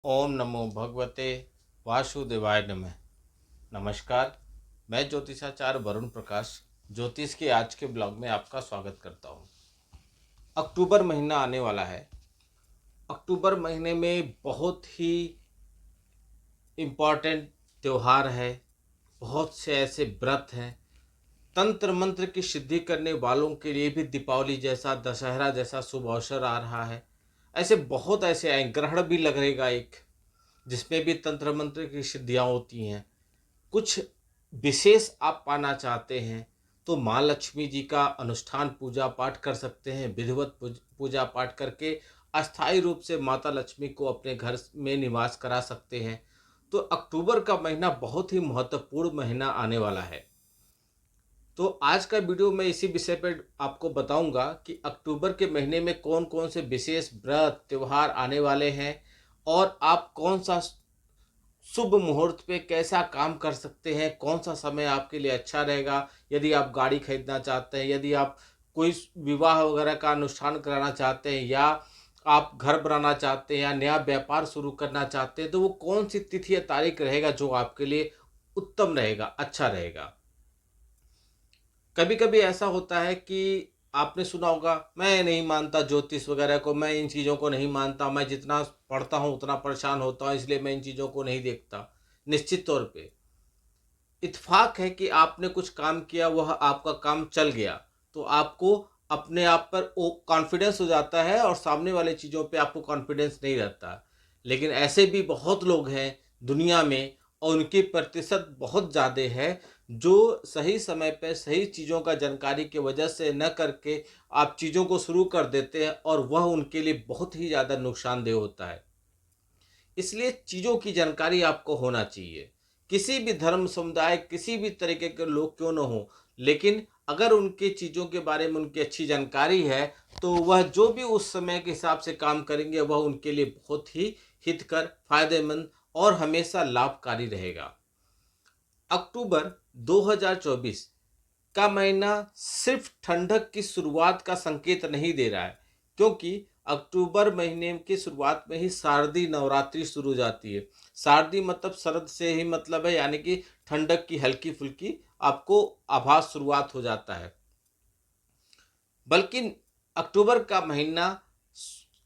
ओम नमो भगवते वासुदेवाय नमः। नमस्कार। मैं ज्योतिषाचार्य वरुण प्रकाश ज्योतिष के आज के ब्लॉग में आपका स्वागत करता हूँ। अक्टूबर महीना आने वाला है। अक्टूबर महीने में बहुत ही इम्पॉर्टेंट त्यौहार है। बहुत से ऐसे व्रत हैं। तंत्र मंत्र की सिद्धि करने वालों के लिए भी दीपावली जैसा, दशहरा जैसा शुभ अवसर आ रहा है। ऐसे बहुत ऐसे आए, ग्रहण भी लगेगा एक, जिसमें भी तंत्र मंत्र की सिद्धियाँ होती हैं। कुछ विशेष आप पाना चाहते हैं तो माँ लक्ष्मी जी का अनुष्ठान पूजा पाठ कर सकते हैं। विधिवत पूजा पाठ करके अस्थायी रूप से माता लक्ष्मी को अपने घर में निवास करा सकते हैं। तो अक्टूबर का महीना बहुत ही महत्वपूर्ण महीना आने वाला है। तो आज का वीडियो मैं इसी विषय पर आपको बताऊंगा कि अक्टूबर के महीने में कौन कौन से विशेष व्रत त्यौहार आने वाले हैं और आप कौन सा शुभ मुहूर्त पे कैसा काम कर सकते हैं, कौन सा समय आपके लिए अच्छा रहेगा। यदि आप गाड़ी खरीदना चाहते हैं, यदि आप कोई विवाह वगैरह का अनुष्ठान कराना चाहते हैं, या आप घर बनाना चाहते हैं, या नया व्यापार शुरू करना चाहते हैं, तो वो कौन सी तिथि या तारीख रहेगा जो आपके लिए उत्तम रहेगा, अच्छा रहेगा। कभी कभी ऐसा होता है कि आपने सुना होगा, मैं नहीं मानता ज्योतिष वगैरह को, मैं इन चीज़ों को नहीं मानता, मैं जितना पढ़ता हूँ उतना परेशान होता हूँ, इसलिए मैं इन चीज़ों को नहीं देखता। निश्चित तौर पे इत्फाक है कि आपने कुछ काम किया, वह आपका काम चल गया, तो आपको अपने आप पर वो कॉन्फिडेंस हो जाता है और सामने वाले चीज़ों पे आपको कॉन्फिडेंस नहीं रहता। लेकिन ऐसे भी बहुत लोग हैं दुनिया में, और उनकी प्रतिशत बहुत ज़्यादा है, जो सही समय पे सही चीज़ों का जानकारी की वजह से न करके आप चीज़ों को शुरू कर देते हैं, और वह उनके लिए बहुत ही ज़्यादा नुकसानदेह होता है। इसलिए चीज़ों की जानकारी आपको होना चाहिए। किसी भी धर्म समुदाय, किसी भी तरीके के लोग क्यों न हो, लेकिन अगर उनके चीज़ों के बारे में उनकी अच्छी जानकारी है, तो वह जो भी उस समय के हिसाब से काम करेंगे वह उनके लिए बहुत ही हितकर, फायदेमंद और हमेशा लाभकारी रहेगा। अक्टूबर 2024 का महीना सिर्फ ठंडक की शुरुआत का संकेत नहीं दे रहा है, क्योंकि अक्टूबर महीने की शुरुआत में ही शारदीय नवरात्रि शुरू हो जाती है। शारदीय मतलब शरद से ही मतलब है, यानी कि ठंडक की हल्की फुल्की आपको आभास शुरुआत हो जाता है। बल्कि अक्टूबर का महीना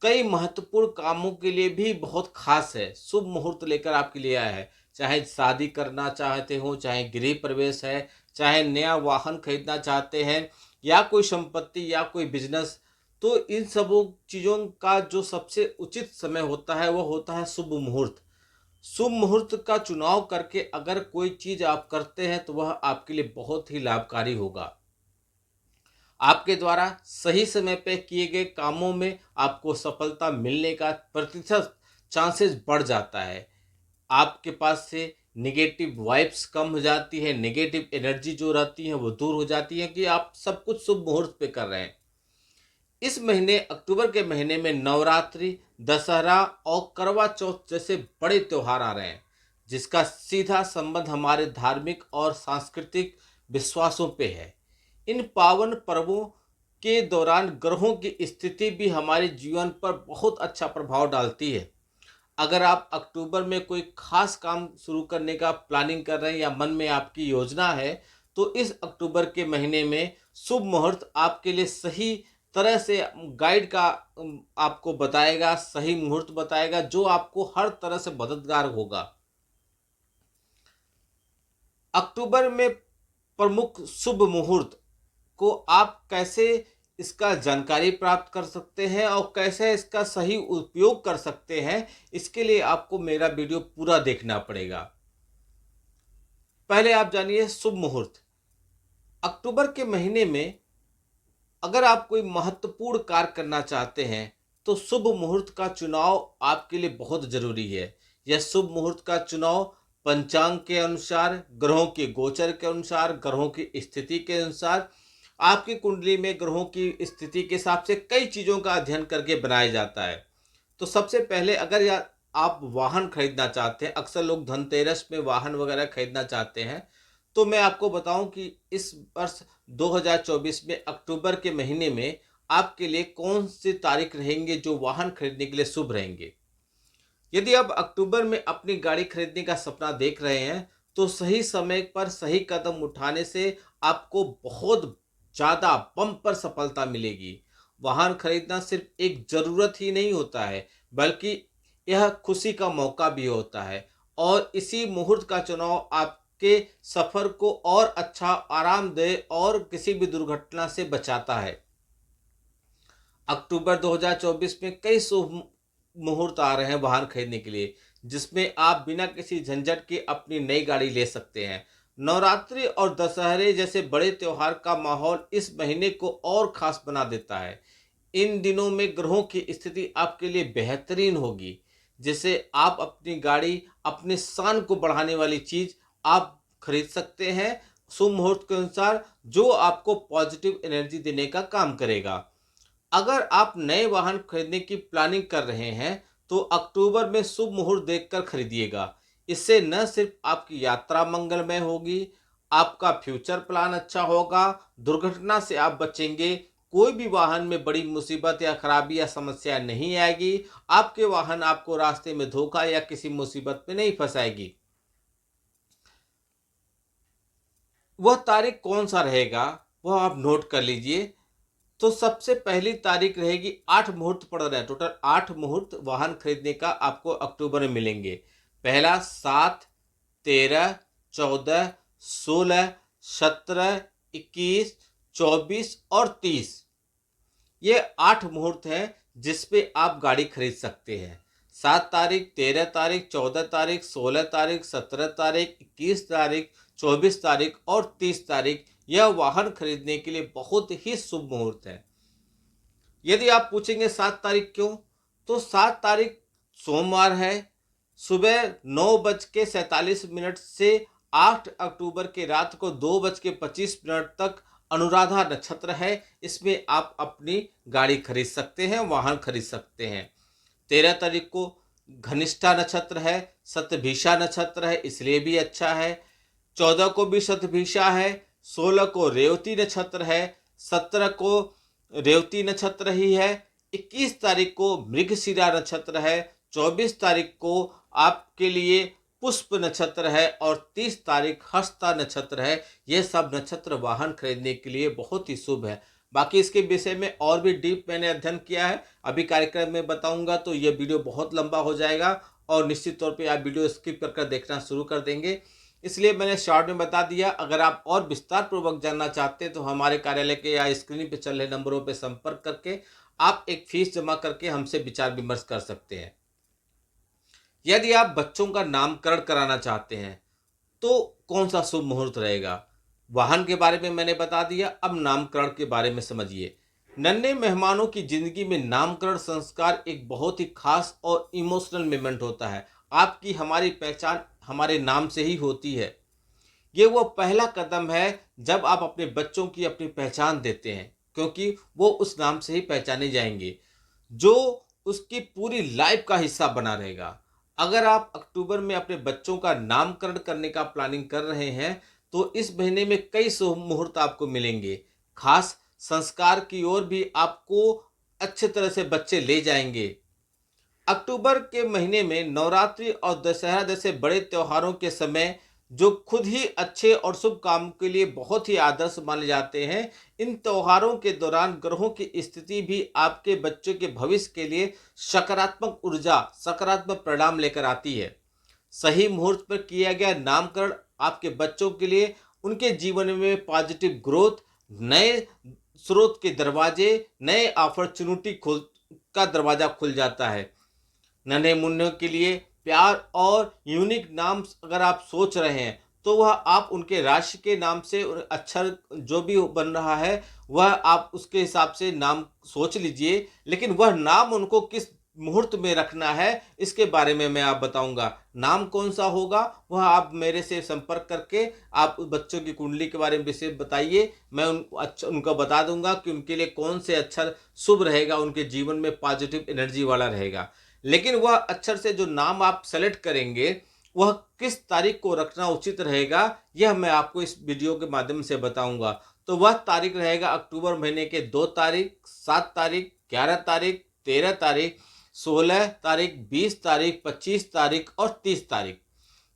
कई महत्वपूर्ण कामों के लिए भी बहुत खास है। शुभ मुहूर्त लेकर आपके लिए आया है। चाहे शादी करना चाहते हो, चाहे गृह प्रवेश है, चाहे नया वाहन खरीदना चाहते हैं, या कोई संपत्ति या कोई बिजनेस, तो इन सब चीज़ों का जो सबसे उचित समय होता है वह होता है शुभ मुहूर्त। शुभ मुहूर्त का चुनाव करके अगर कोई चीज़ आप करते हैं तो वह आपके लिए बहुत ही लाभकारी होगा। आपके द्वारा सही समय पे किए गए कामों में आपको सफलता मिलने का प्रतिशत चांसेस बढ़ जाता है। आपके पास से नेगेटिव वाइब्स कम हो जाती है, नेगेटिव एनर्जी जो रहती है वो दूर हो जाती है, कि आप सब कुछ शुभ मुहूर्त पे कर रहे हैं। इस महीने अक्टूबर के महीने में नवरात्रि, दशहरा और करवा चौथ जैसे बड़े त्योहार आ रहे हैं, जिसका सीधा संबंध हमारे धार्मिक और सांस्कृतिक विश्वासों पे है। इन पावन पर्वों के दौरान ग्रहों की स्थिति भी हमारे जीवन पर बहुत अच्छा प्रभाव डालती है। अगर आप अक्टूबर में कोई खास काम शुरू करने का प्लानिंग कर रहे हैं, या मन में आपकी योजना है, तो इस अक्टूबर के महीने में शुभ मुहूर्त आपके लिए सही तरह से गाइड का आपको बताएगा, सही मुहूर्त बताएगा, जो आपको हर तरह से मददगार होगा। अक्टूबर में प्रमुख शुभ मुहूर्त को आप कैसे इसका जानकारी प्राप्त कर सकते हैं और कैसे इसका सही उपयोग कर सकते हैं, इसके लिए आपको मेरा वीडियो पूरा देखना पड़ेगा। पहले आप जानिए शुभ मुहूर्त। अक्टूबर के महीने में अगर आप कोई महत्वपूर्ण कार्य करना चाहते हैं, तो शुभ मुहूर्त का चुनाव आपके लिए बहुत जरूरी है। यह शुभ मुहूर्त का चुनाव पंचांग के अनुसार, ग्रहों के गोचर के अनुसार, ग्रहों की स्थिति के अनुसार, आपकी कुंडली में ग्रहों की स्थिति के हिसाब से कई चीज़ों का अध्ययन करके बनाया जाता है। तो सबसे पहले अगर आप वाहन खरीदना चाहते हैं, अक्सर लोग धनतेरस में वाहन वगैरह खरीदना चाहते हैं, तो मैं आपको बताऊं कि इस वर्ष 2024 में अक्टूबर के महीने में आपके लिए कौन सी तारीख रहेंगे जो वाहन खरीदने के लिए शुभ रहेंगे। यदि आप अक्टूबर में अपनी गाड़ी खरीदने का सपना देख रहे हैं, तो सही समय पर सही कदम उठाने से आपको बहुत ज़्यादा बम्पर सफलता मिलेगी। वाहन खरीदना सिर्फ एक ज़रूरत ही नहीं होता है, बल्कि यह खुशी का मौका भी होता है और इसी मुहूर्त का चुनाव आपके सफ़र को और अच्छा, आरामदेह और किसी भी दुर्घटना से बचाता है। अक्टूबर 2024 में कई शुभ मुहूर्त आ रहे हैं वाहन खरीदने के लिए, जिसमें आप बिना किसी झंझट के अपनी नई गाड़ी ले सकते हैं। नवरात्रि और दशहरे जैसे बड़े त्योहार का माहौल इस महीने को और खास बना देता है। इन दिनों में ग्रहों की स्थिति आपके लिए बेहतरीन होगी, जिससे आप अपनी गाड़ी, अपने शान को बढ़ाने वाली चीज आप खरीद सकते हैं शुभ मुहूर्त के अनुसार, जो आपको पॉजिटिव एनर्जी देने का काम करेगा। अगर आप नए वाहन खरीदने की प्लानिंग कर रहे हैं, तो अक्टूबर में शुभ मुहूर्त देखकर खरीदिएगा। इससे न सिर्फ आपकी यात्रा मंगलमय होगी, आपका फ्यूचर प्लान अच्छा होगा, दुर्घटना से आप बचेंगे, कोई भी वाहन में बड़ी मुसीबत या खराबी या समस्या नहीं आएगी, आपके वाहन आपको रास्ते में धोखा या किसी मुसीबत में नहीं फंसाएगी। वह तारीख कौन सा रहेगा, वह आप नोट कर लीजिए। तो सबसे पहली तारीख रहेगी, 8 मुहूर्त पड़ रहे हैं, टोटल 8 मुहूर्त वाहन खरीदने का आपको अक्टूबर में मिलेंगे। पहला 7, 13, 14, 16, 17, 21, 24 और 30। ये 8 मुहूर्त हैं जिस पे आप गाड़ी खरीद सकते हैं। 7 तारीख, 13 तारीख, 14 तारीख, 16 तारीख, 17 तारीख, 21 तारीख, 24 तारीख और 30 तारीख यह वाहन खरीदने के लिए बहुत ही शुभ मुहूर्त है। यदि आप पूछेंगे 7 तारीख क्यों, तो 7 तारीख सोमवार है। सुबह 9:47 से 8 अक्टूबर के रात को 2:25 तक अनुराधा नक्षत्र है। इसमें आप अपनी गाड़ी खरीद सकते हैं, वाहन खरीद सकते हैं। 13 तारीख को घनिष्ठा नक्षत्र है, शतभिषा नक्षत्र है, इसलिए भी अच्छा है। 14 को भी शतभिषा है, 16 को रेवती नक्षत्र है, 17 को रेवती नक्षत्र ही है, 21 तारीख को मृगशिरा नक्षत्र है, 24 तारीख को आपके लिए पुष्प नक्षत्र है और 30 तारीख हस्ता नक्षत्र है। ये सब नक्षत्र वाहन खरीदने के लिए बहुत ही शुभ है। बाकी इसके विषय में और भी डीप मैंने अध्ययन किया है, अभी कार्यक्रम में बताऊंगा, तो ये वीडियो बहुत लंबा हो जाएगा और निश्चित तौर पे आप वीडियो स्किप कर देखना शुरू कर देंगे। इसलिए मैंने शॉर्ट में बता दिया। अगर आप और विस्तार पूर्वक जानना चाहते हैं तो हमारे कार्यालय के या स्क्रीन पे चल रहे नंबरों पर संपर्क करके आप एक फीस जमा करके हमसे विचार विमर्श कर सकते हैं। यदि आप बच्चों का नामकरण कराना चाहते हैं तो कौन सा शुभ मुहूर्त रहेगा? वाहन के बारे में मैंने बता दिया, अब नामकरण के बारे में समझिए। नन्हे मेहमानों की जिंदगी में नामकरण संस्कार एक बहुत ही खास और इमोशनल मोमेंट होता है। आपकी हमारी पहचान हमारे नाम से ही होती है। ये वो पहला कदम है जब आप अपने बच्चों की अपनी पहचान देते हैं, क्योंकि वो उस नाम से ही पहचाने जाएंगे, जो उसकी पूरी लाइफ का हिस्सा बना रहेगा। अगर आप अक्टूबर में अपने बच्चों का नामकरण करने का प्लानिंग कर रहे हैं, तो इस महीने में कई शुभ मुहूर्त आपको मिलेंगे। खास संस्कार की ओर भी आपको अच्छे तरह से बच्चे ले जाएंगे। अक्टूबर के महीने में नवरात्रि और दशहरा जैसे बड़े त्योहारों के समय, जो खुद ही अच्छे और शुभ काम के लिए बहुत ही आदर्श माने जाते हैं, इन त्योहारों के दौरान ग्रहों की स्थिति भी आपके बच्चों के भविष्य के लिए सकारात्मक ऊर्जा, सकारात्मक परिणाम लेकर आती है। सही मुहूर्त पर किया गया नामकरण आपके बच्चों के लिए उनके जीवन में पॉजिटिव ग्रोथ, नए स्रोत के दरवाजे, नए अपॉर्चुनिटी खुल का दरवाजा खुल जाता है। नन्हे मुन्नों के लिए प्यार और यूनिक नाम अगर आप सोच रहे हैं, तो वह आप उनके राशि के नाम से अक्षर जो भी बन रहा है वह आप उसके हिसाब से नाम सोच लीजिए। लेकिन वह नाम उनको किस मुहूर्त में रखना है इसके बारे में मैं आप बताऊंगा। नाम कौन सा होगा वह आप मेरे से संपर्क करके आप उस बच्चों की कुंडली के बारे में विशेष बताइए। मैं उनको बता दूंगा कि उनके लिए कौन से अक्षर शुभ रहेगा, उनके जीवन में पॉजिटिव एनर्जी वाला रहेगा। लेकिन वह अक्षर से जो नाम आप सेलेक्ट करेंगे वह किस तारीख को रखना उचित रहेगा, यह मैं आपको इस वीडियो के माध्यम से बताऊंगा। तो वह तारीख रहेगा अक्टूबर महीने के 2 तारीख, 7 तारीख, 11 तारीख, 13 तारीख, 16 तारीख, 20 तारीख, 25 तारीख और 30 तारीख।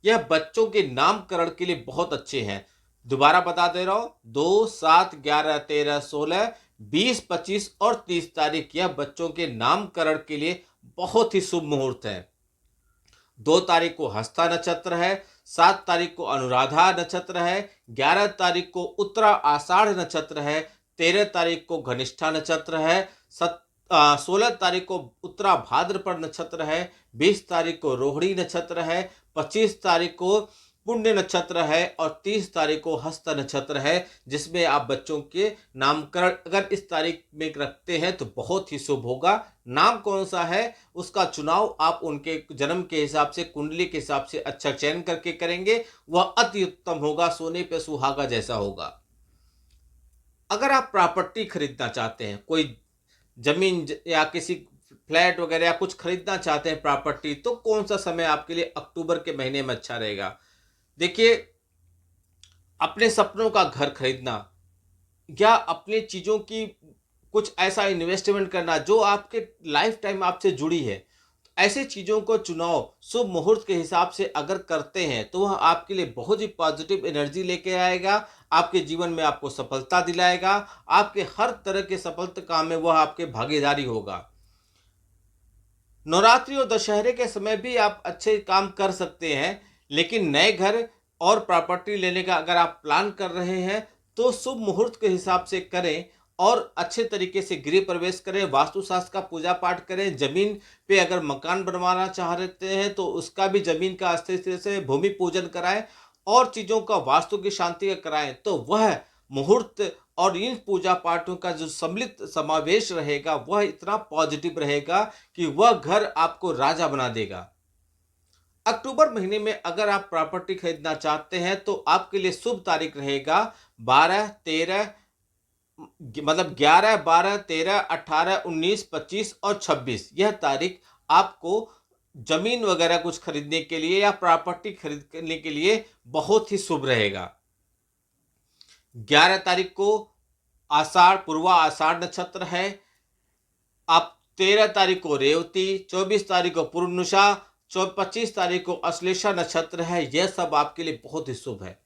यह बच्चों के नामकरण के लिए बहुत अच्छे हैं। दोबारा बता दे रहा हूं, 2, 7, 11, 13, 16, 20, 25 और 30 तारीख यह बच्चों के नामकरण के लिए बहुत ही शुभ मुहूर्त है। 2 तारीख को हस्ता नक्षत्र है, 7 तारीख को अनुराधा नक्षत्र है, 11 तारीख को उत्तरा आषाढ़ नक्षत्र है, 13 तारीख को घनिष्ठा नक्षत्र है, 16 तारीख को उत्तरा भाद्रपद नक्षत्र है, 20 तारीख को रोहिणी नक्षत्र है, 25 तारीख को पुण्य नक्षत्र है और 30 तारीख को हस्त नक्षत्र है, जिसमें आप बच्चों के नामकरण अगर इस तारीख में रखते हैं तो बहुत ही शुभ होगा। नाम कौन सा है उसका चुनाव आप उनके जन्म के हिसाब से, कुंडली के हिसाब से अच्छा चयन करके करेंगे, वह अति उत्तम होगा, सोने पे सुहागा जैसा होगा। अगर आप प्रॉपर्टी खरीदना चाहते हैं, कोई जमीन या किसी फ्लैट वगैरह या कुछ खरीदना चाहते हैं प्रॉपर्टी, तो कौन सा समय आपके लिए अक्टूबर के महीने में अच्छा रहेगा? देखिए, अपने सपनों का घर खरीदना या अपनी चीज़ों की कुछ ऐसा इन्वेस्टमेंट करना जो आपके लाइफ टाइम आपसे जुड़ी है, ऐसी चीज़ों को चुनाव शुभ मुहूर्त के हिसाब से अगर करते हैं तो वह आपके लिए बहुत ही पॉजिटिव एनर्जी लेके आएगा, आपके जीवन में आपको सफलता दिलाएगा, आपके हर तरह के सफलता काम में वह आपके भागीदारी होगा। नवरात्रि और दशहरे के समय भी आप अच्छे काम कर सकते हैं, लेकिन नए घर और प्रॉपर्टी लेने का अगर आप प्लान कर रहे हैं तो शुभ मुहूर्त के हिसाब से करें और अच्छे तरीके से गृह प्रवेश करें, वास्तुशास्त्र का पूजा पाठ करें। जमीन पे अगर मकान बनवाना चाह रहे हैं तो उसका भी जमीन का अच्छे से भूमि पूजन कराएं और चीज़ों का वास्तु की शांति कराएं, तो वह मुहूर्त और इन पूजा पाठों का जो सम्मिलित समावेश रहेगा वह इतना पॉजिटिव रहेगा कि वह घर आपको राजा बना देगा। अक्टूबर महीने में अगर आप प्रॉपर्टी खरीदना चाहते हैं तो आपके लिए शुभ तारीख रहेगा 12, 13, मतलब 11, 12, 13, 18, 19, 25 और 26। यह तारीख आपको जमीन वगैरह कुछ खरीदने के लिए या प्रॉपर्टी खरीदने के लिए बहुत ही शुभ रहेगा। 11 तारीख को पूर्वा आषाढ़ नक्षत्र है। आप 13 तारीख को रेवती, 24 तारीख को पूर्णुषा, 25 तारीख को अश्लेषा नक्षत्र है। यह सब आपके लिए बहुत ही शुभ है।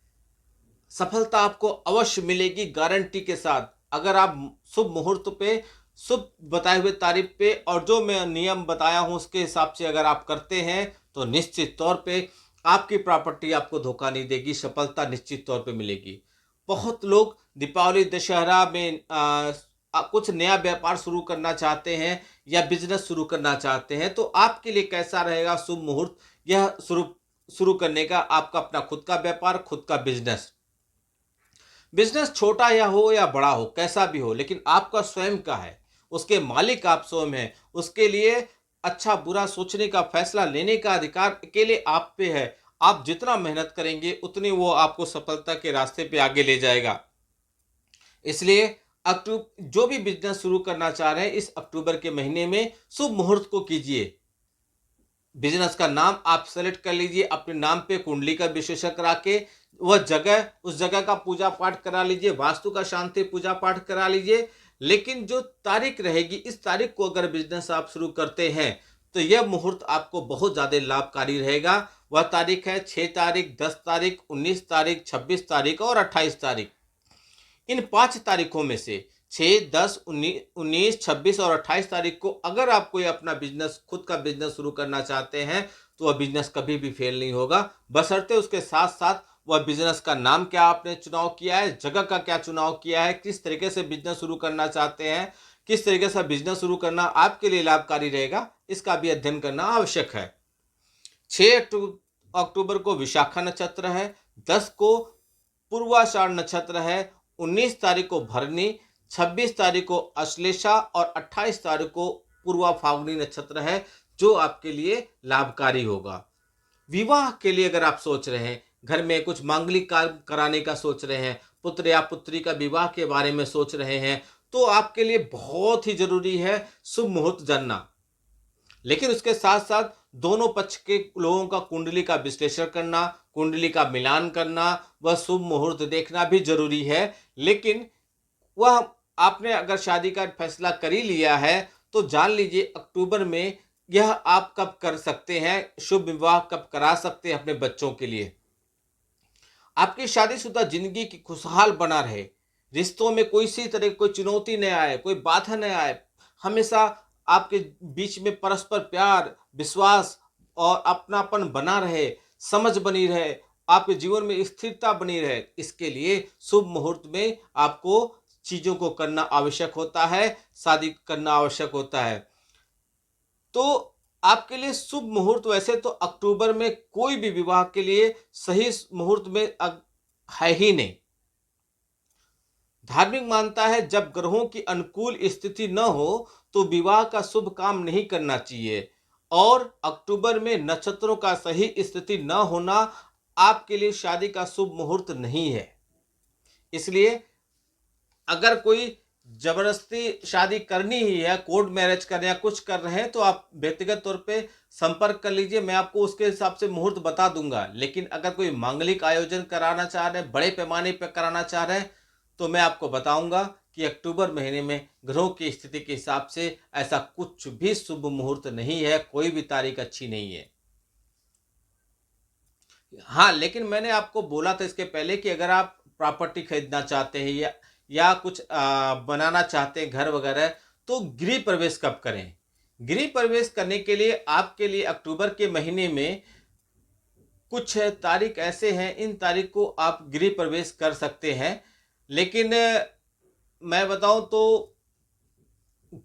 सफलता आपको अवश्य मिलेगी गारंटी के साथ, अगर आप शुभ मुहूर्त पे, शुभ बताए हुए तारीख पे और जो मैं नियम बताया हूं उसके हिसाब से अगर आप करते हैं तो निश्चित तौर पे आपकी प्रॉपर्टी आपको धोखा नहीं देगी, सफलता निश्चित तौर पे मिलेगी। बहुत लोग दीपावली दशहरा में कुछ नया व्यापार शुरू करना चाहते हैं या बिजनेस शुरू करना चाहते हैं, तो आपके लिए कैसा रहेगा शुभ मुहूर्त? यह शुरू करने का आपका अपना खुद का व्यापार, खुद का बिजनेस छोटा या हो या बड़ा हो, कैसा भी हो, लेकिन आपका स्वयं का है, उसके मालिक आप स्वयं हैं, उसके लिए अच्छा बुरा सोचने का, फैसला लेने का अधिकार अकेले आप पे है। आप जितना मेहनत करेंगे उतनी वो आपको सफलता के रास्ते पे आगे ले जाएगा। इसलिए अक्टूबर जो भी बिजनेस शुरू करना चाह रहे हैं इस अक्टूबर के महीने में शुभ मुहूर्त को कीजिए। बिजनेस का नाम आप सेलेक्ट कर लीजिए, अपने नाम पे कुंडली का विश्लेषण करा के वह जगह, उस जगह का पूजा पाठ करा लीजिए, वास्तु का शांति पूजा पाठ करा लीजिए। लेकिन जो तारीख रहेगी, इस तारीख को अगर बिजनेस आप शुरू करते हैं तो यह मुहूर्त आपको बहुत ज़्यादा लाभकारी रहेगा। वह तारीख है 6 तारीख, 10 तारीख, 19 तारीख, 26 तारीख और 28 तारीख। इन 5 तारीखों में से 6, 10, 19, 26 और 28 तारीख को अगर आप कोई अपना बिजनेस, खुद का बिजनेस शुरू करना चाहते हैं तो वह बिजनेस कभी भी फेल नहीं होगा, बशर्ते उसके साथ साथ वह बिजनेस का नाम क्या आपने चुनाव किया है, जगह का क्या चुनाव किया है, किस तरीके से बिजनेस शुरू करना चाहते हैं, किस तरीके से बिजनेस शुरू करना आपके लिए लाभकारी रहेगा, इसका भी अध्ययन करना आवश्यक है। 6 अक्टूबर को विशाखा नक्षत्र है, 10 को पूर्वाषाढ़ नक्षत्र है, 19 तारीख को भरनी, 26 तारीख को अश्लेषा और 28 तारीख को पूर्वा फाल्गुनी नक्षत्र है, जो आपके लिए लाभकारी होगा। विवाह के लिए अगर आप सोच रहे हैं, घर में कुछ मांगलिक कार्य कराने का सोच रहे हैं, पुत्र या पुत्री का विवाह के बारे में सोच रहे हैं, तो आपके लिए बहुत ही जरूरी है शुभ मुहूर्त जानना। लेकिन उसके साथ साथ दोनों पक्ष के लोगों का कुंडली का विश्लेषण करना, कुंडली का मिलान करना, वह शुभ मुहूर्त देखना भी जरूरी है। लेकिन वह आपने अगर शादी का फैसला कर ही लिया है तो जान लीजिए अक्टूबर में यह आप कब कर सकते हैं, शुभ विवाह कब करा सकते हैं अपने बच्चों के लिए। आपकी शादीशुदा जिंदगी की खुशहाल बना रहे, रिश्तों में कोई सी तरह की कोई चुनौती न आए, कोई बाधा न आए, हमेशा आपके बीच में परस्पर प्यार, विश्वास और अपनापन बना रहे, समझ बनी रहे, आपके जीवन में स्थिरता बनी रहे, इसके लिए शुभ मुहूर्त में आपको चीजों को करना आवश्यक होता है, शादी करना आवश्यक होता है। तो आपके लिए शुभ मुहूर्त वैसे तो अक्टूबर में कोई भी विवाह के लिए सही मुहूर्त में है ही नहीं। धार्मिक मानता है जब ग्रहों की अनुकूल स्थिति न हो तो विवाह का शुभ काम नहीं करना चाहिए, और अक्टूबर में नक्षत्रों का सही स्थिति न होना आपके लिए शादी का शुभ मुहूर्त नहीं है। इसलिए अगर कोई जबरदस्ती शादी करनी ही है, कोर्ट मैरिज कर या कुछ कर रहे हैं, तो आप व्यक्तिगत तौर पे संपर्क कर लीजिए, मैं आपको उसके हिसाब से मुहूर्त बता दूंगा। लेकिन अगर कोई मांगलिक आयोजन कराना चाह रहे हैं, बड़े पैमाने पर कराना चाह रहे हैं, तो मैं आपको बताऊंगा कि अक्टूबर महीने में ग्रहों की स्थिति के हिसाब से ऐसा कुछ भी शुभ मुहूर्त नहीं है, कोई भी तारीख अच्छी नहीं है। हाँ, लेकिन मैंने आपको बोला था इसके पहले कि अगर आप प्रॉपर्टी खरीदना चाहते हैं या कुछ बनाना चाहते हैं घर वगैरह, तो गृह प्रवेश कब करें। गृह प्रवेश करने के लिए आपके लिए अक्टूबर के महीने में कुछ तारीख ऐसे हैं, इन तारीख को आप गृह प्रवेश कर सकते हैं। लेकिन मैं बताऊं तो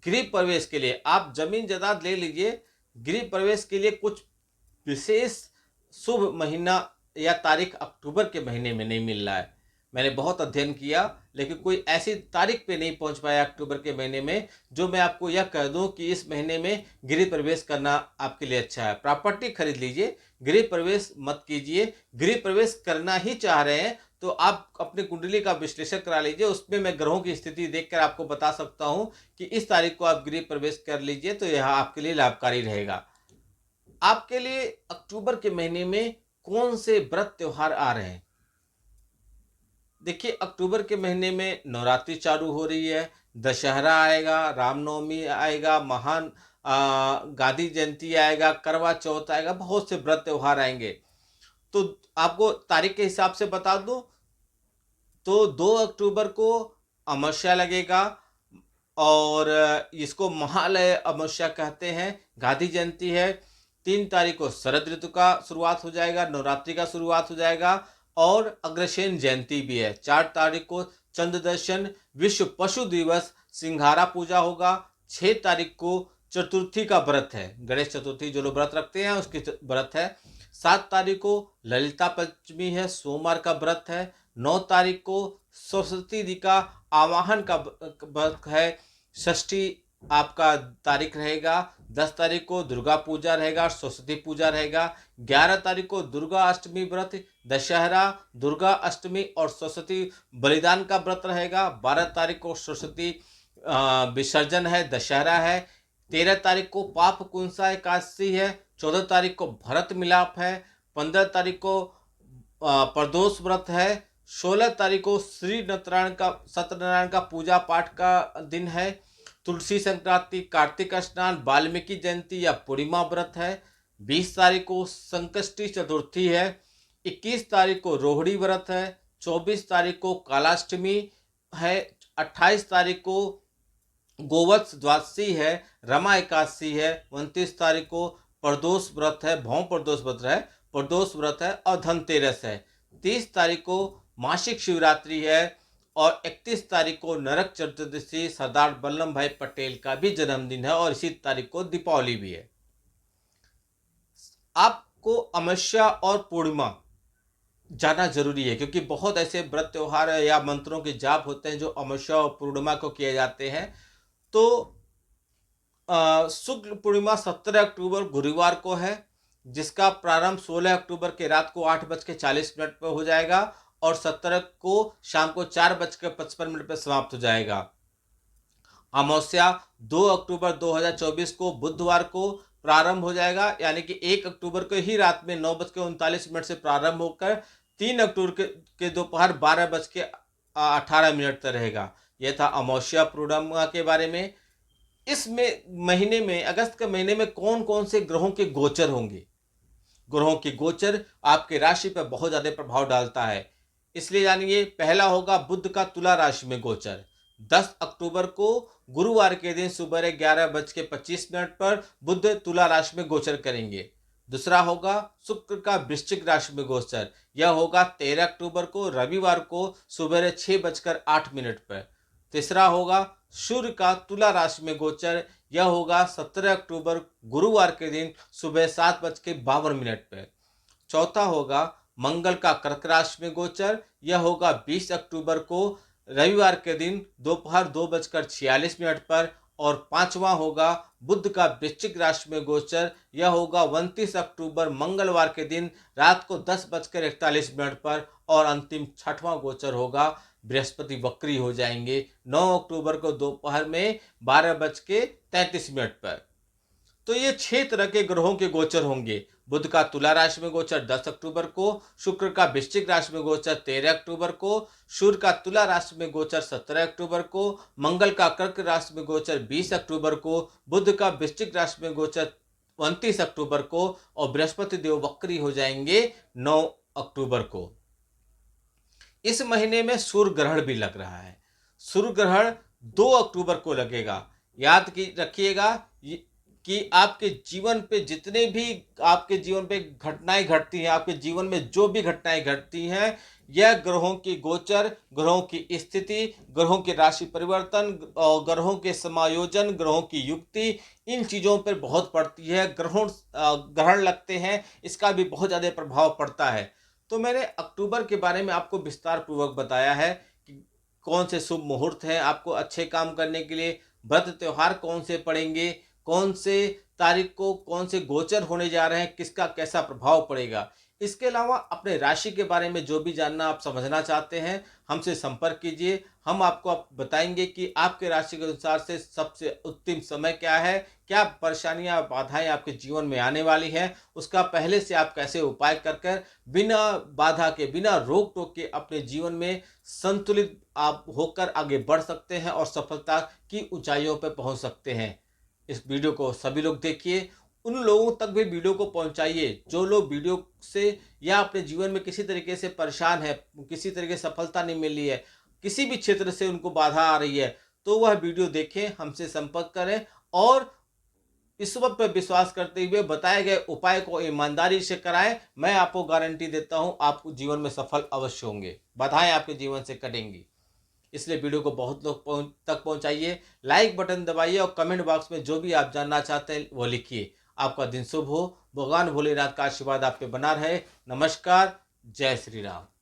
गृह प्रवेश के लिए आप जमीन जायदाद ले लीजिए, गृह प्रवेश के लिए कुछ विशेष शुभ महीना या तारीख अक्टूबर के महीने में नहीं मिल रहा है। मैंने बहुत अध्ययन किया, लेकिन कोई ऐसी तारीख पे नहीं पहुंच पाया अक्टूबर के महीने में जो मैं आपको यह कह दूं कि इस महीने में गृह प्रवेश करना आपके लिए अच्छा है। प्रॉपर्टी खरीद लीजिए, गृह प्रवेश मत कीजिए। गृह प्रवेश करना ही चाह रहे हैं तो आप अपनी कुंडली का विश्लेषण करा लीजिए, उसमें मैं ग्रहों की स्थिति देखकर आपको बता सकता हूं कि इस तारीख को आप गृह प्रवेश कर लीजिए, तो यह आपके लिए लाभकारी रहेगा। आपके लिए अक्टूबर के महीने में कौन से व्रत त्योहार आ रहे हैं। देखिए, अक्टूबर के महीने में नवरात्रि चालू हो रही है, दशहरा आएगा, रामनवमी आएगा, महान गांधी जयंती आएगा, करवा चौथ आएगा, बहुत से व्रत त्योहार आएंगे। तो आपको तारीख के हिसाब से बता दूं तो 2 अक्टूबर को अमावस्या लगेगा, और इसको महालय अमावस्या कहते हैं, गांधी जयंती है। 3 तारीख को शरद ऋतु का शुरुआत हो जाएगा, नवरात्रि का शुरुआत हो जाएगा, और अग्रसेन जयंती भी है। 4 तारीख को चंद्र दर्शन, विश्व पशु दिवस, सिंघारा पूजा होगा। 6 तारीख को चतुर्थी का व्रत है, गणेश चतुर्थी जो लोग व्रत रखते हैं उसकी व्रत है। 7 तारीख को ललिता पंचमी है, सोमवार का व्रत है। 9 तारीख को सरस्वती जी का आवाहन का व्रत है, षष्ठी आपका तारीख रहेगा। 10 तारीख को दुर्गा पूजा रहेगा, सरस्वती पूजा रहेगा। 11 तारीख को दुर्गा अष्टमी व्रत, दशहरा, दुर्गा अष्टमी और सरस्वती बलिदान का व्रत रहेगा। 12 तारीख को सरस्वती विसर्जन है, दशहरा है। 13 तारीख को पाप कुंसा एकादशी है। 14 तारीख को भरत मिलाप है। 15 तारीख को प्रदोष व्रत है। 16 तारीख को श्री सत्यनारायण का पूजा पाठ का दिन है। तुलसी संक्रांति, कार्तिक स्नान, वाल्मीकि जयंती या पूर्णिमा व्रत है। 20 तारीख को संकष्टी चतुर्थी है। 21 तारीख को रोहिणी व्रत है। 24 तारीख को कालाष्टमी है। 28 तारीख को गोवत्स द्वादशी है, रमा एकादशी है। 29 तारीख को प्रदोष व्रत है, भौम प्रदोष व्रत है और धनतेरस है। 30 तारीख को मासिक शिवरात्रि है, और 31 तारीख को नरक चतुर्दशी, सरदार वल्लभ भाई पटेल का भी जन्मदिन है, और इसी तारीख को दीपावली भी है। आपको अमावस्या और पूर्णिमा जाना जरूरी है, क्योंकि बहुत ऐसे व्रत त्योहार या मंत्रों के जाप होते हैं जो अमावस्या और पूर्णिमा को किए जाते हैं। तो शुक्ल पूर्णिमा 17 अक्टूबर गुरुवार को है, जिसका प्रारंभ 16 अक्टूबर के रात को 8:40 पर हो जाएगा, और 17 को शाम को 4:55 पर समाप्त हो जाएगा। अमावस्या 2 अक्टूबर 2024 को बुधवार को प्रारंभ हो जाएगा, यानी कि 1 अक्टूबर को ही रात में 9:39 से प्रारंभ होकर 3 अक्टूबर के दोपहर 12:18 तक रहेगा। यह था अमावस्या पूर्णिमा के बारे में। इस महीने में, अगस्त के महीने में कौन कौन से ग्रहों के गोचर होंगे। ग्रहों के गोचर आपके राशि पर बहुत ज्यादा प्रभाव डालता है, इसलिए जानिए। पहला होगा बुध का तुला राशि में गोचर। 10 अक्टूबर को गुरुवार के दिन सुबह 11:25 पर बुध तुला राशि में गोचर करेंगे। दूसरा होगा शुक्र का वृश्चिक राशि में गोचर। यह होगा 13 अक्टूबर को रविवार को सुबह 6:08 पर। तीसरा होगा सूर्य का तुला राशि में गोचर। यह होगा 17 अक्टूबर गुरुवार के दिन सुबह 7:52 पर। चौथा होगा मंगल का कर्क राशि में गोचर। यह होगा 20 अक्टूबर को रविवार के दिन दोपहर 2:46 पर। और पांचवा होगा बुध का वृश्चिक राशि में गोचर। यह होगा 29 अक्टूबर मंगलवार के दिन रात को 10:41 पर। और अंतिम छठवां गोचर होगा बृहस्पति वक्री हो जाएंगे 9 अक्टूबर को दोपहर में 12:33 पर। तो ये 6 तरह के ग्रहों के गोचर होंगे। बुध का तुला राशि में गोचर 10 अक्टूबर को, शुक्र का वृश्चिक राशि में गोचर 13 अक्टूबर को, सूर्य का तुला राशि में गोचर 17 अक्टूबर को, मंगल का कर्क राशि में गोचर 20 अक्टूबर को, बुध का वृश्चिक राशि में गोचर 29 अक्टूबर को और बृहस्पति देव वक्री हो जाएंगे 9 अक्टूबर को। इस महीने में सूर्य ग्रहण भी लग रहा है। सूर्य ग्रहण 2 अक्टूबर को लगेगा। याद रखिएगा कि आपके जीवन पे जितने भी आपके जीवन पे घटनाएं घटती हैं, आपके जीवन में जो भी घटनाएं घटती हैं, यह ग्रहों की गोचर, ग्रहों की स्थिति, ग्रहों के राशि परिवर्तन और ग्रहों के समायोजन, ग्रहों की युक्ति, इन चीज़ों पर बहुत पड़ती है। ग्रहण लगते हैं, इसका भी बहुत ज़्यादा प्रभाव पड़ता है। तो मैंने अक्टूबर के बारे में आपको विस्तार पूर्वक बताया है कि कौन से शुभ मुहूर्त हैं आपको अच्छे काम करने के लिए, व्रत त्योहार कौन से पड़ेंगे, कौन से तारीख को कौन से गोचर होने जा रहे हैं, किसका कैसा प्रभाव पड़ेगा। इसके अलावा अपने राशि के बारे में जो भी जानना आप समझना चाहते हैं, हमसे संपर्क कीजिए। हम आपको बताएंगे कि आपके राशि के अनुसार से सबसे उत्तम समय क्या है, क्या परेशानियां बाधाएं आपके जीवन में आने वाली हैं, उसका पहले से आप कैसे उपाय कर बिना बाधा के, बिना रोक टोक के अपने जीवन में संतुलित आप होकर आगे बढ़ सकते हैं और सफलता की ऊंचाइयों पर पहुंच सकते हैं। इस वीडियो को सभी लोग देखिए, उन लोगों तक भी वीडियो को पहुंचाइए जो लोग वीडियो से या अपने जीवन में किसी तरीके से परेशान है, किसी तरीके से सफलता नहीं मिली है, किसी भी क्षेत्र से उनको बाधा आ रही है, तो वह वीडियो देखें, हमसे संपर्क करें और ईश्वर पर विश्वास करते हुए बताए गए उपाय को ईमानदारी से कराएं। मैं आपको गारंटी देता हूं आप जीवन में सफल अवश्य होंगे, बाधाएं आपके जीवन से कटेंगी। इसलिए वीडियो को बहुत लोग तक पहुंचाइए, लाइक बटन दबाइए और कमेंट बॉक्स में जो भी आप जानना चाहते हैं वो लिखिए। आपका दिन शुभ हो, भगवान भोलेनाथ का आशीर्वाद आप पे बना रहे। नमस्कार, जय श्री राम।